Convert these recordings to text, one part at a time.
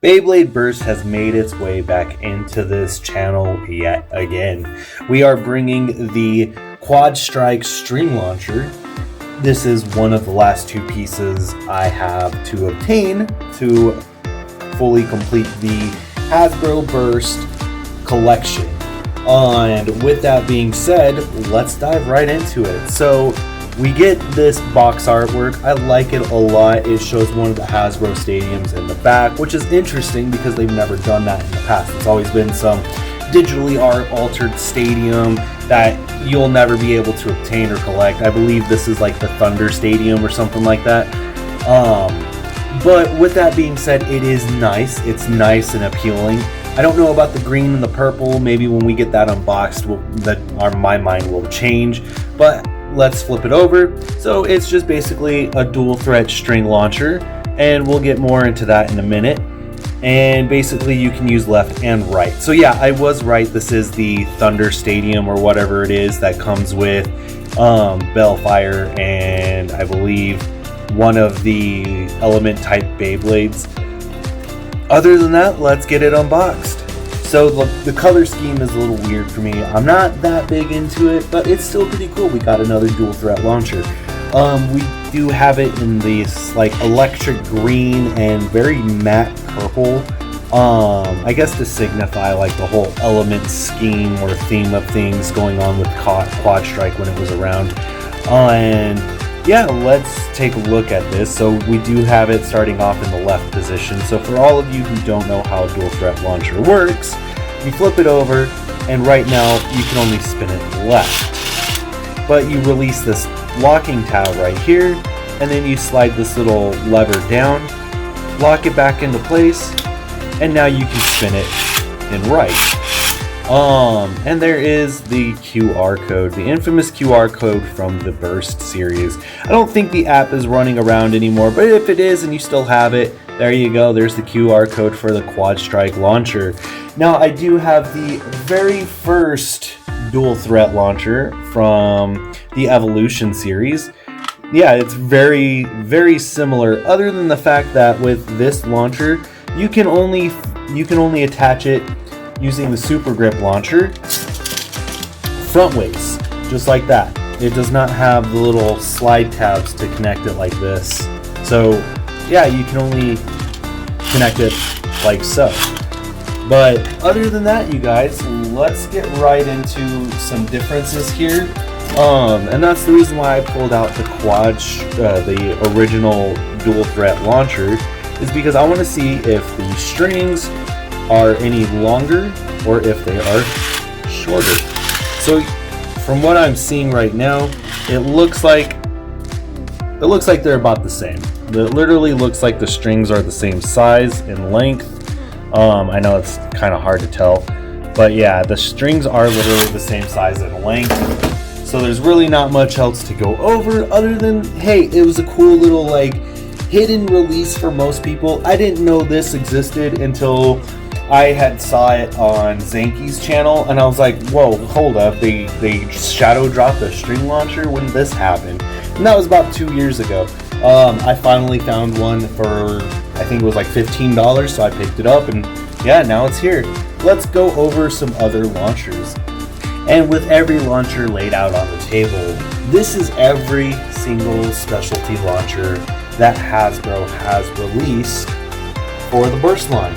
Beyblade Burst has made its way back into this channel yet again. We are bringing the Quad Strike String Launcher. This is one of the last two pieces I have to obtain to fully complete the Hasbro Burst collection. And with that being said, let's dive right into it. So we get this box artwork. I like it a lot. It shows one of the Hasbro stadiums in the back, which is interesting because they've never done that in the past. It's always been some digitally altered stadium that you'll never be able to obtain or collect. I believe this is like the Thunder Stadium or something like that. But with that being said, it is nice. It's nice and appealing. I don't know about the green and the purple. Maybe when we get that unboxed, my mind will change. But let's flip it over. So it's just basically a dual threat string launcher, and we'll get more into that in a minute. And basically you can use left and right. So yeah, I was right. This is the Thunder Stadium or whatever it is that comes with Bellfire and I believe one of the element type Beyblades. Other than that, let's get it unboxed. So the color scheme is a little weird for me. I'm not that big into it, but it's still pretty cool. We got another dual threat launcher. We do have it in this like electric green and very matte purple. I guess to signify like the whole element scheme or theme of things going on with Quad Strike when it was around. And yeah, let's take a look at this. So we do have it starting off in the left position. So for all of you who don't know how a dual threat launcher works, you flip it over and right now you can only spin it left. But you release this locking tab right here and then you slide this little lever down, lock it back into place, and now you can spin it in right. And there is the QR code, the infamous QR code from the Burst series. I don't think the app is running around anymore, but if it is and you still have it, there you go. There's the QR code for the Quad Strike launcher. Now I do have the very first dual threat launcher from the Evolution series. Yeah, it's very, very similar, other than the fact that with this launcher, you can only attach it using the Super Grip launcher front ways, just like that. It does not have the little slide tabs to connect it like this. So yeah, you can only connect it like so. But other than that, you guys, let's get right into some differences here. And that's the reason why I pulled out the original dual threat launcher, is because I want to see if the strings are any longer or if they are shorter. So from what I'm seeing right now, it looks like they're about the same. It literally looks like the strings are the same size and length. I know it's kind of hard to tell, but yeah, the strings are literally the same size and length. So there's really not much else to go over other than, hey, it was a cool little like hidden release for most people. I didn't know this existed until I had saw it on Zanky's channel, and I was like, whoa, hold up, they shadow dropped a string launcher? When did this happen? And that was about 2 years ago. I finally found one for, I think it was like $15, so I picked it up, and yeah, now it's here. Let's go over some other launchers. And with every launcher laid out on the table, this is every single specialty launcher that Hasbro has released for the Burst line.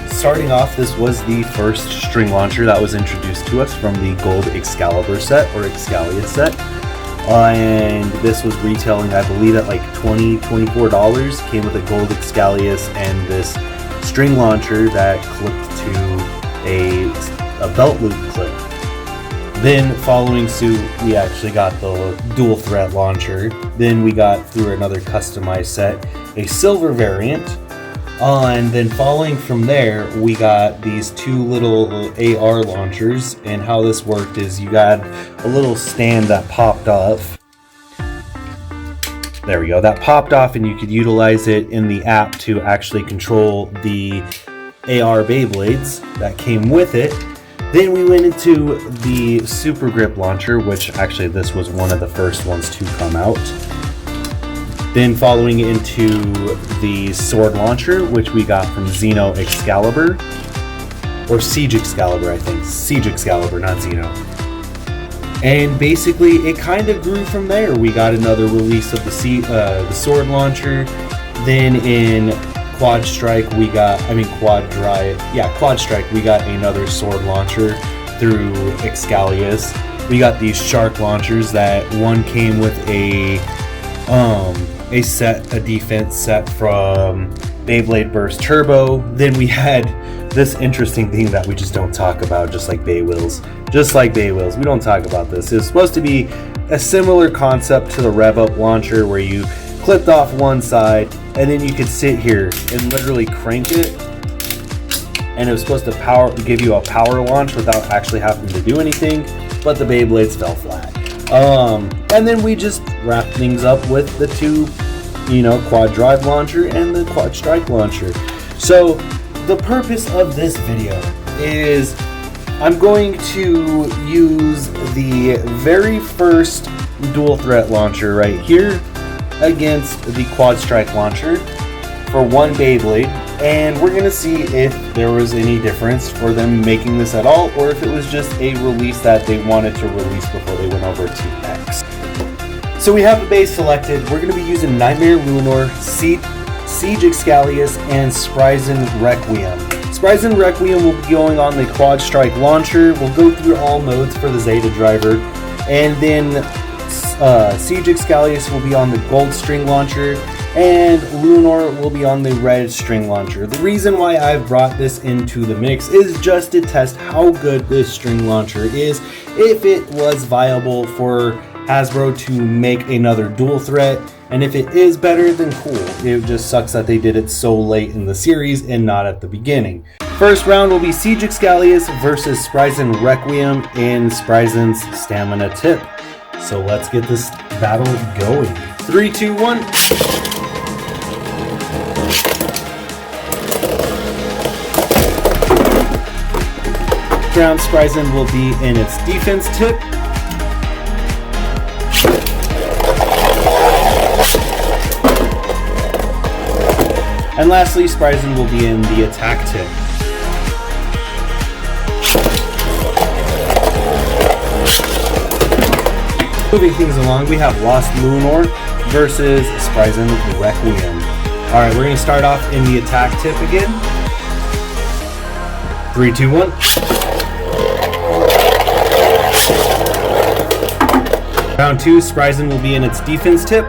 Starting off, this was the first string launcher that was introduced to us from the Gold Excalibur set, or Excalia set. And this was retailing, I believe, at like $24. Came with a Gold Excalius and this string launcher that clipped to a belt loop clip. Then following suit, we actually got the dual threat launcher. Then we got, through another customized set, a silver variant. And then following from there, we got these two little AR launchers, and how this worked is you got a little stand that popped off. There we go, that popped off, and you could utilize it in the app to actually control the AR Beyblades that came with it. Then we went into the Super Grip launcher, which actually this was one of the first ones to come out. Then following into the sword launcher, which we got from Xeno Excalibur, or Siege Excalibur, I think. Siege Excalibur, not Xeno. And basically, it kind of grew from there. We got another release of the sword launcher. Then in Quad Strike, Quad Strike, we got another sword launcher through Excalius. We got these shark launchers that one came with a defense set from Beyblade Burst Turbo. Then we had this interesting thing that we just don't talk about, just like Bay Wheels. We don't talk about this. It's supposed to be a similar concept to the Rev Up launcher, where you clipped off one side and then you could sit here and literally crank it, and it was supposed to give you a power launch without actually having to do anything, but the Beyblades fell flat. And then we just wrapped things up with the two, Quad Drive launcher and the Quad Strike launcher. So the purpose of this video is I'm going to use the very first dual threat launcher right here against the Quad Strike launcher for one Beyblade, and we're going to see if there was any difference for them making this at all, or if it was just a release that they wanted to release before they went over to X. So we have the base selected. We're going to be using Nightmare Lunar, Siege Excalius, and Spryzen Requiem. Spryzen Requiem will be going on the Quad Strike launcher. We'll go through all modes for the Zeta driver, and then Siege Excalius will be on the gold string launcher, and Lunar will be on the red string launcher. The reason why I've brought this into the mix is just to test how good this string launcher is, if it was viable for Hasbro to make another dual threat, and if it is better, then cool. It just sucks that they did it so late in the series and not at the beginning. First round will be Siege Excalius versus Spryzen Requiem in Spryzen's Stamina Tip. So let's get this battle going. 3, 2, 1. Round Spryzen will be in its defense tip. And lastly, Spryzen will be in the attack tip. Moving things along, we have Lost Lunar versus Spryzen Requiem. Alright, we're going to start off in the attack tip again. 3, 2, 1. Round 2, Spryzen will be in its defense tip.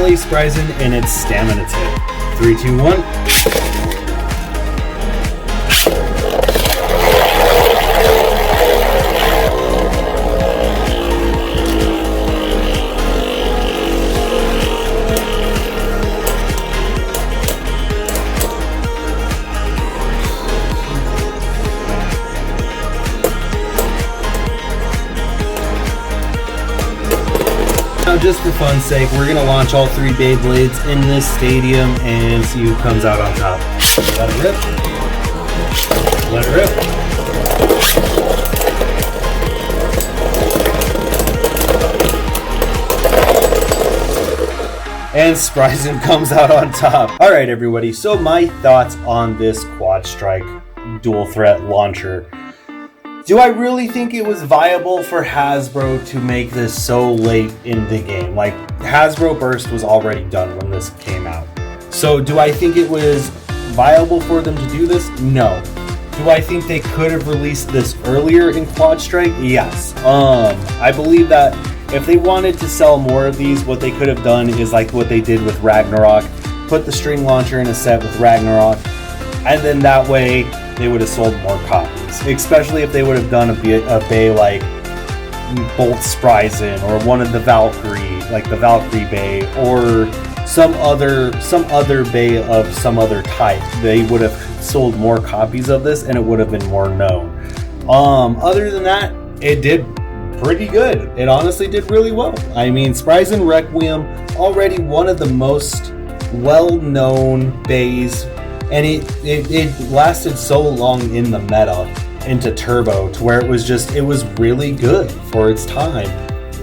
Spryzen in its stamina tip. 3, 2, 1. Just for fun's sake, we're gonna launch all 3 Beyblades in this stadium and see who comes out on top. Let it rip. Let it rip. And Spryzen comes out on top. Alright everybody, so my thoughts on this Quad Strike dual threat launcher. Do I really think it was viable for Hasbro to make this so late in the game? Like, Hasbro Burst was already done when this came out. So do I think it was viable for them to do this? No. Do I think they could have released this earlier in Quad Strike? Yes. I believe that if they wanted to sell more of these, what they could have done is like what they did with Ragnarok. Put the string launcher in a set with Ragnarok, and then that way they would have sold more copies. Especially if they would have done a Bay like Bolt Spryzen, or one of the Valkyrie, like the Valkyrie Bay, or some other Bay of some other type. They would have sold more copies of this, and it would have been more known. Other than that, it did pretty good. It honestly did really well. I mean, Spryzen Requiem, already one of the most well-known bays, and it lasted so long in the meta into Turbo to where it was really good for its time.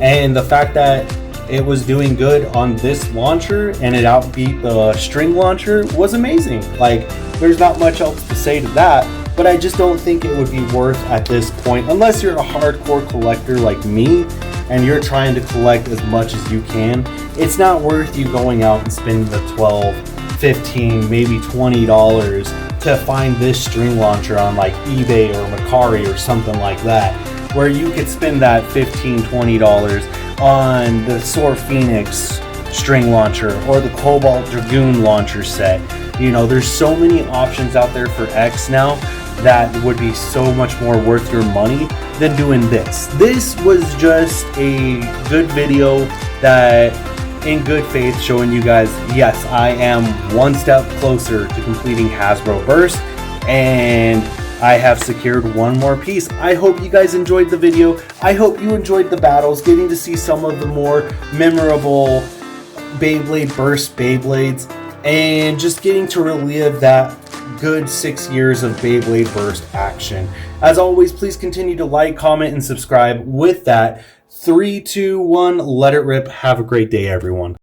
And the fact that it was doing good on this launcher and it outbeat the string launcher was amazing. Like, there's not much else to say to that. But I just don't think it would be worth at this point, unless you're a hardcore collector like me and you're trying to collect as much as you can. It's not worth you going out and spending the $12, $15, maybe $20 to find this string launcher on like eBay or Mercari or something like that, where you could spend that $15, $20 on the Soar Phoenix string launcher or the Cobalt Dragoon launcher set. You know, there's so many options out there for X now that would be so much more worth your money than doing this. This was just a good video that, in good faith, showing you guys, yes, I am one step closer to completing Hasbro Burst, and I have secured one more piece. I hope you guys enjoyed the video. I hope you enjoyed the battles, getting to see some of the more memorable Beyblade Burst Beyblades, and just getting to relive that good 6 years of Beyblade Burst action. As always, please continue to like, comment, and subscribe. With that, 3, 2, 1, let it rip. Have a great day, everyone.